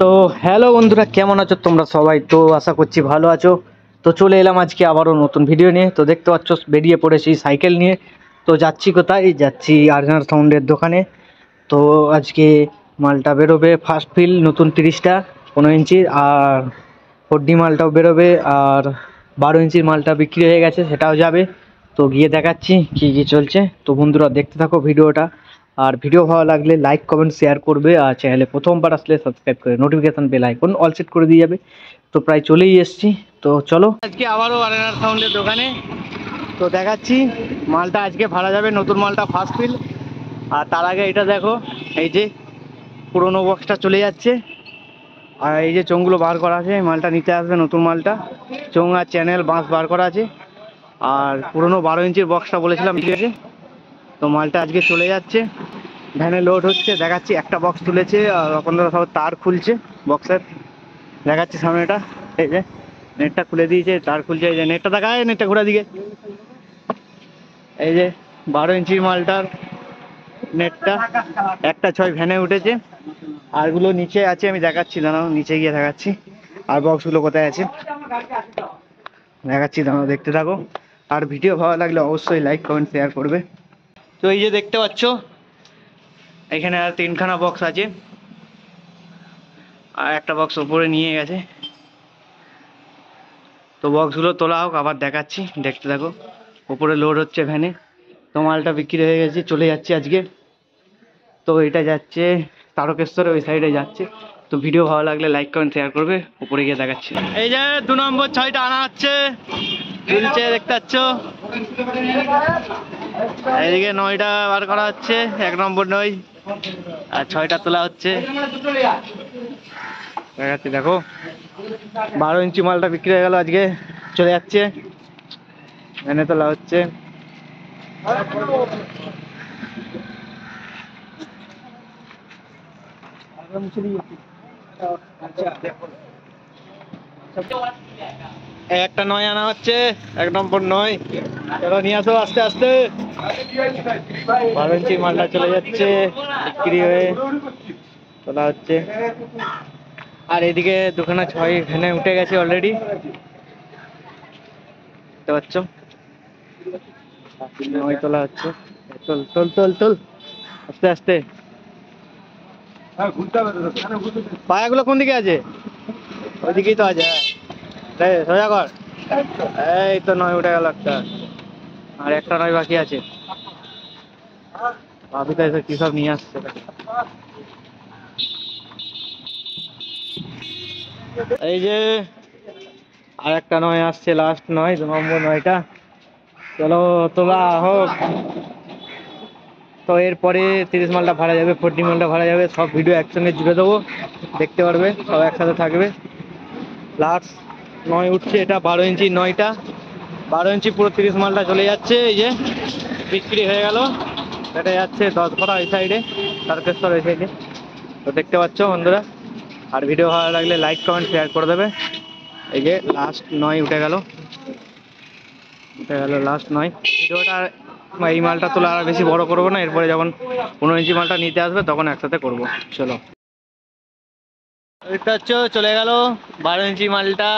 তো হ্যালো বন্ধুরা, কেমন আছো তোমরা সবাই? তো আশা করছি ভালো আছো। তো চলে এলাম আজকে আবারও নতুন ভিডিও নিয়ে। তো দেখতে পাচ্ছ বেরিয়ে পড়েছি সাইকেল নিয়ে। তো যাচ্ছি কোথায়? যাচ্ছি আরজানার সাউন্ডের দোকানে। তো আজকে মালটা বেরোবে ফার্স্ট ফিল নতুন 30টা 15 ইঞ্চির, আর 4D মালটাও বেরোবে, আর 12 ইঞ্চির মালটা বিক্রি হয়ে গেছে, সেটাও যাবে। তো গিয়ে দেখাচ্ছি কী কী চলছে। তো বন্ধুরা দেখতে থাকো ভিডিওটা, আর ভিডিও ভালো লাগলে লাইক কমেন্ট শেয়ার করবে, আর চ্যানেলে প্রথমবার আসলে সাবস্ক্রাইব করে notification bell icon all set করে দিয়ে যাবে। তো প্রায় চলেই এসেছি, তো চলো আজকে আবারও আরএনআর সাউন্ডের দোকানে। তো দেখাচ্ছি মালটা আজকে ভাড়া যাবে, নতুন মালটা ফার্স্ট ফিল। আর তার আগে এটা দেখো, এই যে পুরোনো বক্সটা চলে যাচ্ছে, আর এই যে চোঙগুলো বার করা আছে, এই মালটা নিতে আসবে নতুন মালটা। চোঙ আর চ্যানেল বাঁশ বার করা আছে, আর পুরোনো 12 ইঞ্চির বক্সটা বলেছিলাম ঠিক আছে। তো মালটা আজকে চলে যাচ্ছে, ভ্যানে লোড হচ্ছে। দেখাচ্ছি একটা বক্স তুলেছে, আর আপনারা সব তার খুলছে বক্সের। দেখাচ্ছি সামনেটা, এই যে নেটটা খুলে দিয়েছে, তার খুলছে। এই যে নেটটা দেখায়, নেটটা ঘোরা দিকে। এই যে 12 ইঞ্চির মালটার নেটটা 1টা 6 ভ্যানে উঠেছে, আরগুলো নিচে আছে, আমি দেখাচ্ছি, দাঁড়াও নিচে গিয়ে দেখাচ্ছি। আর বক্সগুলো কোথায় আছে দেখাচ্ছি, দাঁড়াও দেখতে থাকো। আর ভিডিও ভালো লাগলে অবশ্যই লাইক কমেন্ট শেয়ার করবে। তো এই যে দেখতে পাচ্ছ, এখানে আর 3খানা বক্স আছে, আর একটা বক্স ওপরে নিয়ে গেছে। তো বক্সগুলো তোলা হোক, আবার দেখাচ্ছি, দেখতে থাকো। ওপরে লোড হচ্ছে ভ্যানে। তো মালটা বিক্রি হয়ে গেছে, চলে যাচ্ছে আজকে। তো এটা যাচ্ছে তারকেশ্বরে, ওই সাইডে যাচ্ছে। তো ভিডিও ভালো লাগলে লাইক কমেন্ট শেয়ার করবে। উপরে গিয়ে দেখাচ্ছি। এই যে 2 নম্বর 6টা আনা হচ্ছে, ঝুলছে দেখতে পাচ্ছ। এইদিকে 9টা বার করা হচ্ছে, 1 নম্বর 9, আর 6টা তোলা হচ্ছে। দেখাচ্ছি দেখো, 12 ইঞ্চি মালটা বিক্রি হয়ে গেল আজকে, চলে যাচ্ছে, ভ্যানে তোলা হচ্ছে। একটা 9 আনা হচ্ছে, 1 নম্বর 9। চলো নিয়ে আসো আস্তে আস্তে। 12 ইঞ্চি মালটা চলে যাচ্ছে, বিক্রি হয়ে তোলা হচ্ছে। আর এদিকে 2খানা 6 ভ্যানে উঠে গেছে অলরেডি, দেখতে পাচ্ছ। 9 তোলা হচ্ছে, তোল তোল তোল তোল আস্তে আস্তে। পায়াগুলো কোন দিকে আছে? ওইদিকেই তো আছে, হ্যাঁ সোজা কর। এই তো 9 উঠে গেল একটা, আর একটা 9 বাকি আছে। ভাবি তো এসে কি সব নিয়ে আসছে। এই যে আর একটা 9 আসছে, লাস্ট 9, 2 নম্বর 9টা। চলো তোলা হোক। তো এরপরে 30 মালটা ভাড়া যাবে, 40 মালটা ভাড়া যাবে, সব ভিডিও একসঙ্গে জুড়ে দেবো, দেখতে পারবে, সব একসাথে থাকবে। লাস্ট 9 উঠছে, এটা 12 ইঞ্চি 9টা, 12 ইঞ্চি পুরো 30 মালটা চলে যাচ্ছে। এই যে বিক্রি হয়ে গেল, এটা যাচ্ছে 10 করা ওই সাইডে, তারকেশ্বর ওই সাইডে। তো দেখতে পাচ্ছ বন্ধুরা, আর ভিডিও ভালো লাগলে লাইক কমেন্ট শেয়ার করে দেবে। এই যে লাস্ট 9 উঠে গেল, লাস্ট 9। ভিডিওটা এই মালটা তোলা আর বেশি বড় করবো না, এরপরে যখন 15 ইঞ্চি মালটা নিতে আসবে তখন একসাথে করবো। চলো এটা হচ্ছে চলে গেল 12 ইঞ্চি মালটা।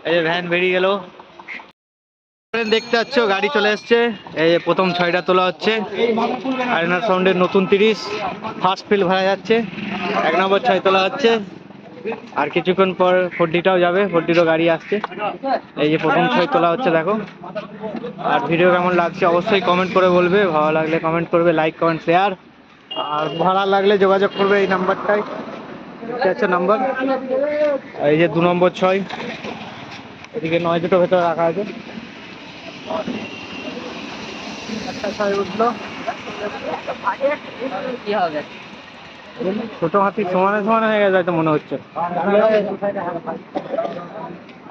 এই যে ভ্যান বেরিয়ে গেল, দেখতে পাচ্ছ গাড়ি চলে এসছে। এই যে প্রথম 6টা তোলা হচ্ছে, আরএনআর সাউন্ডের নতুন 30 ফার্স্ট ফিল ভরা যাচ্ছে, 1 নম্বর 6 তোলা হচ্ছে। আর কিছুক্ষণ পর 40টাও যাবে, 40টাও গাড়ি আসছে। এই যে প্রথম 6 তোলা হচ্ছে দেখো। আর ভিডিও কেমন লাগছে অবশ্যই কমেন্ট করে বলবে, ভালো লাগলে কমেন্ট করবে, লাইক কমেন্ট শেয়ার। আর ভালো লাগলে যোগাযোগ করবে এই নাম্বারটাই, এটা হচ্ছে নাম্বার। এই যে 2 নম্বর 6, এদিকে 9 দুটো ভেতরে রাখা আছে। একটা 6 উঠলো, কি হবে? ছোট হাতি সমানে সমানে হয়ে গেছে হয়তো মনে হচ্ছে,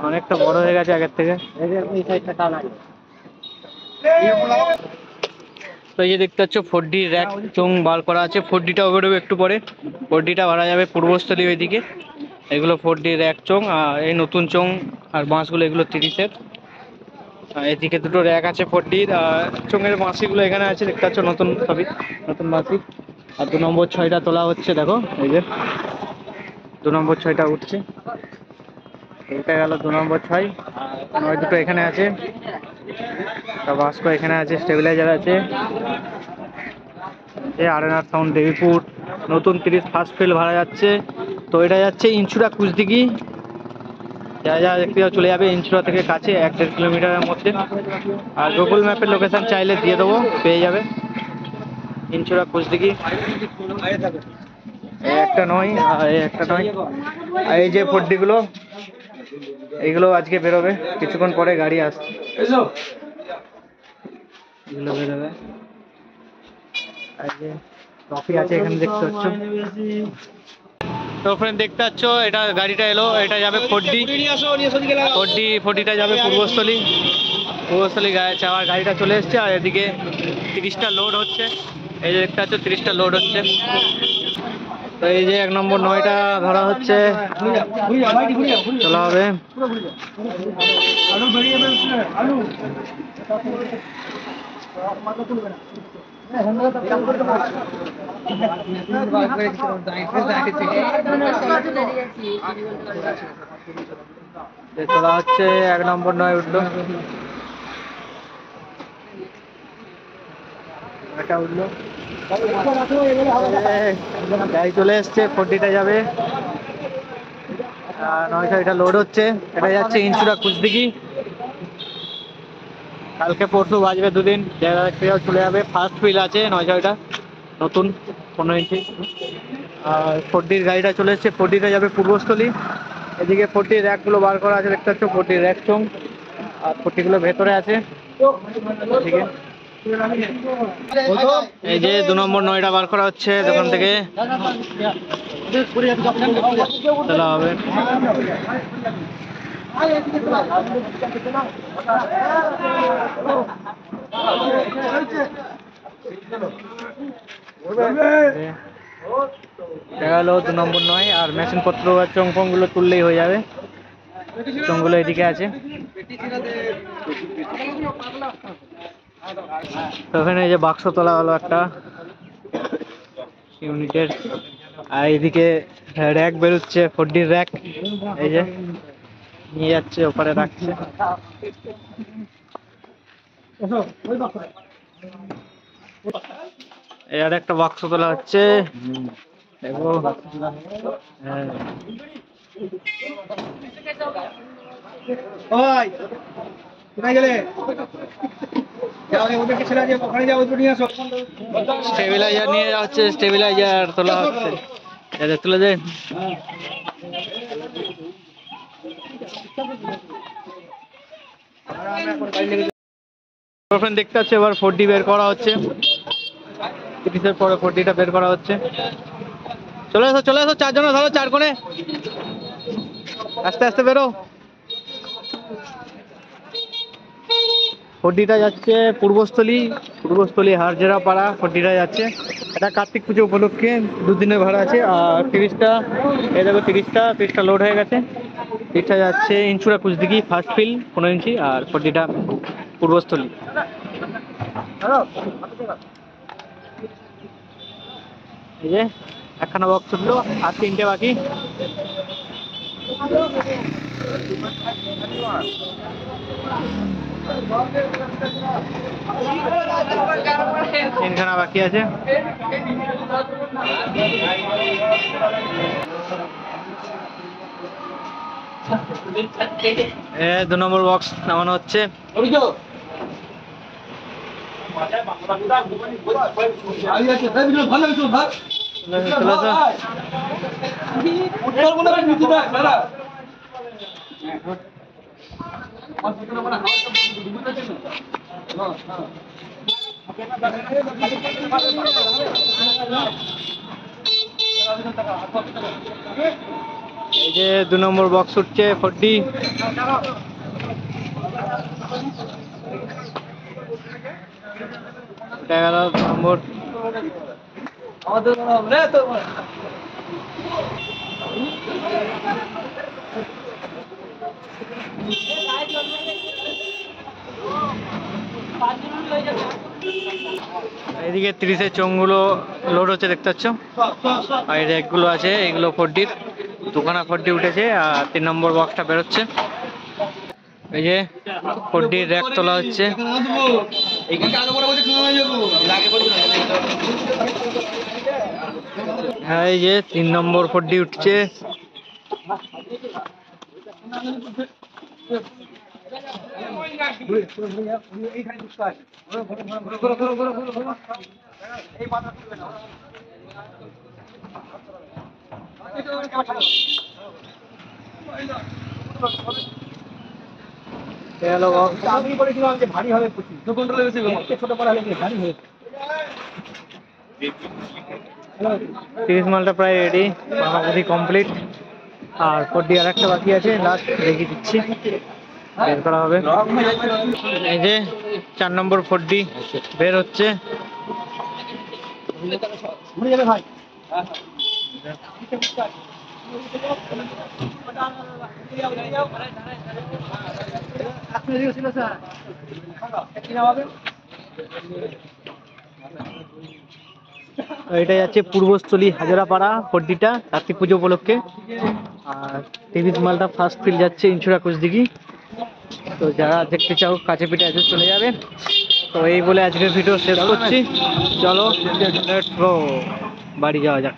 অনেকটা বড় হয়ে গেছে আগের থেকে। তো এই যে দেখতে পাচ্ছ 4D র্যাক চোঙ বার করা আছে, 4Dটা বেরোবে একটু পরে। 4Dটা ভাড়া যাবে পূর্বস্থলী ওইদিকে। এগুলো 4D র্যাক চোঙ, আর এই নতুন চোঙ আর বাঁশগুলো এগুলো 30-এর। এদিকে দুটো র্যাক আছে 4Dর, চোঙের বাঁশিগুলো এখানে আছে দেখতে পাচ্ছ, নতুন সবই নতুন বাঁশি। আর 2 নম্বর 6টা তোলা হচ্ছে দেখো, এই যে 2 নম্বর 6টা উঠছে। এটা গেল 2 নম্বর 6, আর 9 দুটো এখানে আছে, বাস্কো এখানে আছে, স্টেবিলাইজার আছে। আরএনআর সাউন্ড দেবীপুর নতুন 30 ফার্স্ট ফেল ভাড়া যাচ্ছে। তো এটা যাচ্ছে ইনচুরা কুচদিঘি, যা যা দেখতে চলে যাবে ইনচুরা থেকে কাছে 1-1.5 কিলোমিটারের মধ্যে। আর গুগল ম্যাপের লোকেশন চাইলে দিয়ে দেবো, পেয়ে যাবে। ইনচুরা কুচদিঘি একটা নয়, আর একটা নয়। আর এই যে ফোর্ডিগুলো, এইগুলো আজকে বেরোবে, কিছুক্ষণ পরে গাড়ি আসছে, এগুলো বেরোবে। আর যে ট্রফি আছে এখানে দেখতে পাচ্ছ। তো ফ্রেন্ড দেখতে পাচ্ছ, এটা গাড়িটা এলো, এটা যাবে ফোর্ডিটা যাবে পূর্বস্থলী গায়ে আবার গাড়িটা চলে এসছে। আর এদিকে 30টা লোড হচ্ছে, এই যে দেখতে পাচ্ছ 30টা লোড হচ্ছে। তো এই যে 1 নম্বর 9টা ধরা হচ্ছে, চলা হবে। চলা হচ্ছে 1 নম্বর 9 উঠলো, এটা উঠলো, গাড়ি চলে এসছে, 40টা যাবে। 900 এটা লোড হচ্ছে, এটা যাচ্ছে ইনচুরা কুচদিঘি। কালকে পরশু বাজবে 2 দিন, জায়গা দেখতে চলে যাবে। ফার্স্ট হুইল আছে 900 এটা নতুন 15 ইঞ্চি। আর 40 গাড়িটা চলে এসছে, 40টা যাবে পূর্বস্থলী। এদিকে 40 র্যাকগুলো বার করা আছে দেখতে পাচ্ছ, 40 র্যাক চং, আর 40গুলো ভেতরে আছে। ঠিক আছে, এই যে 2 নম্বর 9টা বার করা হচ্ছে দোকান থেকে, চলা হবে। গেল 2 নম্বর 9, আর মেশিন পত্র চং ফং গুলো তুললেই হয়ে যাবে, চংগুলো এদিকে আছে। তো ওখানে এই যে বাক্স তোলা হলো একটা ইউনিটের, আর এইদিকে র্যাক বেরোচ্ছে, 40 র্যাক, এই যে নিয়ে যাচ্ছে, ওপারে রাখছে। আর একটা বাক্স তোলা হচ্ছে, দেখো। স্টেবিলাইজার নিয়ে যাওয়া হচ্ছে, স্টেবিলাইজার তোলা হচ্ছে, তুলে দেন। দেখতে পাচ্ছি এবার 40 বের করা হচ্ছে, 30-এর পরে 40টা বের করা হচ্ছে। চলে এসো 4 জন ধরো, 4 কোণে আস্তে আস্তে বেরো। 40টা যাচ্ছে পূর্বস্থলী হারজেরা পাড়া, 40টা যাচ্ছে। এটা কার্তিক পুজো উপলক্ষে 2 দিনের ভাড়া আছে। আর 30টা, এই দেখো 30টা লোড হয়ে গেছে। 30টা যাচ্ছে ইনচুরা কুচদিঘি ফার্স্ট ফিল 15 ইঞ্চি, আর 40টা পূর্বস্থলী। এই যে একখানা বক্স উঠলো, আর 3টে বাকি। তিনখানা বাকি আছে। 2 নম্বর বক্স নামানো হচ্ছে। এই যে 2 নম্বর বক্স উঠছে 40। এটা গেল 2 নম্বর। এদিকে 30-এর চোঙগুলো লোড হচ্ছে দেখতে পাচ্ছ, আর র্যাকগুলো আছে, এগুলো 40-র। দুখানা ফোরডি উঠেছে আর 3 নম্বর বক্সটা বেরোচ্ছে। এই যে ফোরডির র্যাক তোলা হচ্ছে। হ্যাঁ, এই যে 3 নম্বর ফোরডি উঠছে। আমি বলেছিলাম যে ভারী হবে, ছোট করা হলে ভারী হয়ে 30 মালটা প্রায় রেডি, মোটামুটি কমপ্লিট। আর ফোরডি আর একটা বাকি আছে, লাস্ট রেখে দিচ্ছি, বের করা হবে। এই যে 4 নম্বর ফোরডি বের হচ্ছে। এটা যাচ্ছে পূর্বস্থলী হাজারাপাড়া ফোরডিটা কার্তিক পুজো উপলক্ষে। আর 30 মালটা ফার্স্ট ফিল যাচ্ছে ইনচুরা কুচদিঘি। তো যারা দেখতে চাও কাছে পিঠে আজ চলে যাবে। তো এই বলে আজকের ভিডিও শেষ করছি। চলো লেটস গো, বাড়ি যাওয়া যাক।